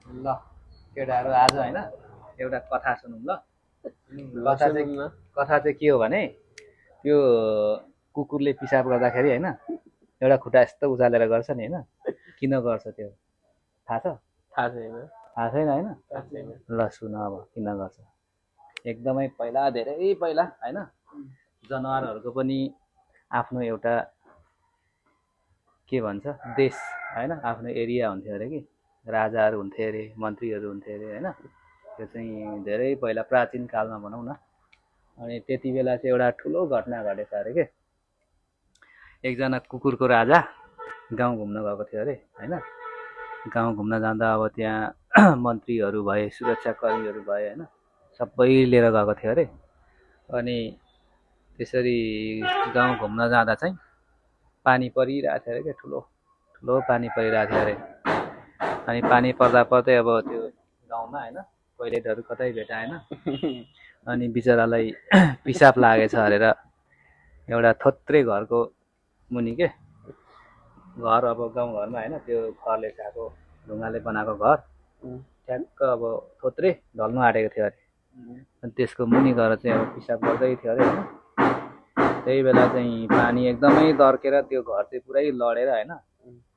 ल केटाहरू आज होइन एउटा कथा सुनौँ ल। कथा चाहिँ के हो भने त्यो कुकुरले पिसाब गर्दाखेरि होइन एउटा खुट्टा यस्तो उचालेर गर्छ नि होइन, किन गर्छ त्यो थाहा छ? थाहा छैन। थाहा छैन होइन? ल सुन अब किन गर्छ। एकदमै पहिला धेरै पहिला होइन जनावरहरूको पनि आफ्नो एउटा के भन्छ देश होइन आफ्नो एरिया हुन्थ्यो अरे कि, राजाहरू हुन्थे अरे, मन्त्रीहरू हुन्थे अरे होइन। त्यो चाहिँ धेरै पहिला प्राचीन कालमा भनौँ न। अनि त्यति बेला चाहिँ एउटा ठुलो घटना घटेछ अरे के। एकजना कुकुरको राजा गाउँ घुम्न गएको थियो अरे होइन। गाउँ घुम्न जाँदा अब त्यहाँ मन्त्रीहरू भए, सुरक्षाकर्मीहरू भए होइन, सबै लिएर गएको थियो अरे। अनि त्यसरी गाउँ घुम्न जाँदा चाहिँ पानी परिरहेको थियो अरे क्या, ठुलो ठुलो पानी परिरहेको थियो अरे। अनि पानी पर्दा पर्दै अब त्यो गाउँमा होइन टोइलेटहरू कतै भेटाएन। अनि बिचरालाई पिसाब लागेछ अरेर एउटा थोत्रे घरको मुनि के, घर अब गाउँघरमा होइन त्यो खरले छाएको ढुङ्गाले बनाएको घर ठ्याक्क अब थोत्रे ढल्नु आँटेको थियो अरे। अनि त्यसको मुनि गएर चाहिँ अब पिसाब गर्दै थियो अरे होइन। त्यही बेला चाहिँ पानी एकदमै तर्केर त्यो घर चाहिँ पुरै लडेर होइन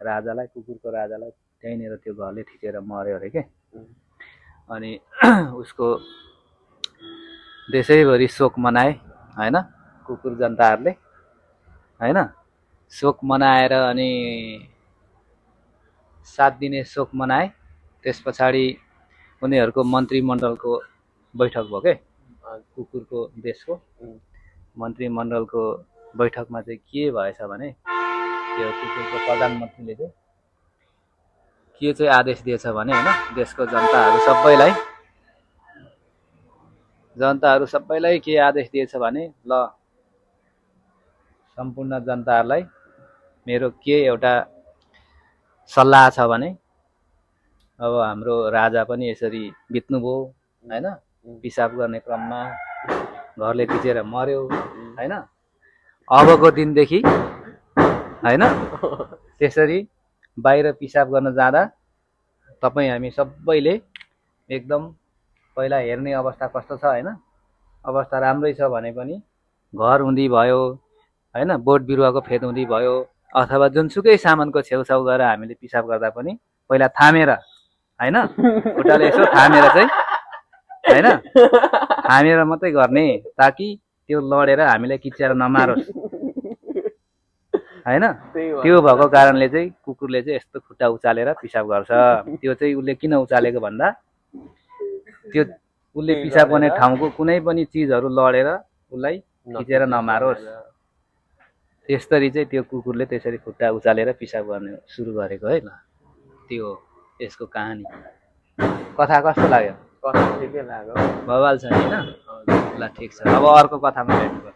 राजालाई, कुकुरको राजालाई त्यहीँनिर त्यो घरले थिचेर मर्यो अरे के। अनि उसको देशैभरि शोक मनाए होइन कुकुर जनताहरूले होइन। शोक मनाएर अनि 7 दिने शोक मनाए। त्यस पछाडि उनीहरूको मन्त्रीमण्डलको बैठक भयो के, कुकुरको देशको मन्त्रीमण्डलको बैठकमा चाहिँ के भएछ भने त्यो कुकुरको प्रधानमन्त्रीले चाहिँ के चाहिँ आदेश दिएछ भने होइन देशको जनताहरू सबैलाई के आदेश दिएछ भने ल सम्पूर्ण जनताहरूलाई मेरो के एउटा सल्लाह छ भने अब हाम्रो राजा पनि यसरी बित्नुभयो होइन, पिसाब गर्ने क्रममा घरले थिचेर मर्यो होइन। अबको दिनदेखि होइन त्यसरी बाहिर पिसाब गर्न जाँदा तपाईँ हामी सबैले एकदम पहिला हेर्ने अवस्था कस्तो छ होइन, अवस्था राम्रै छ भने पनि घर हुँदी भयो होइन, बोट बिरुवाको फेदहुँदी भयो अथवा जुनसुकै सामानको छेउछाउ गएर हामीले पिसाब गर्दा पनि पहिला थामेर होइन खुट्टाले यसो थामेर चाहिँ होइन थामेर मात्रै गर्ने, ताकि त्यो लडेर हामीलाई किच्याएर नमारोस् होइन। त्यो भएको कारणले चाहिँ कुकुरले चाहिँ यस्तो खुट्टा उचालेर पिसाब गर्छ। त्यो चाहिँ उसले किन उचालेको भन्दा त्यो उसले पिसाब गर्ने ठाउँको कुनै पनि चिजहरू लडेर उसलाई खिचेर नमारोस्, त्यसरी चाहिँ त्यो कुकुरले त्यसरी खुट्टा उचालेर पिसाब गर्ने सुरु गरेको है। ल त्यो यसको कहानी। कथा कस्तो लाग्यो? कथा ठिकै लाग्यो, बवाल छ नि होइन। ल ठिक छ, अब अर्को कथामा भेट्नु।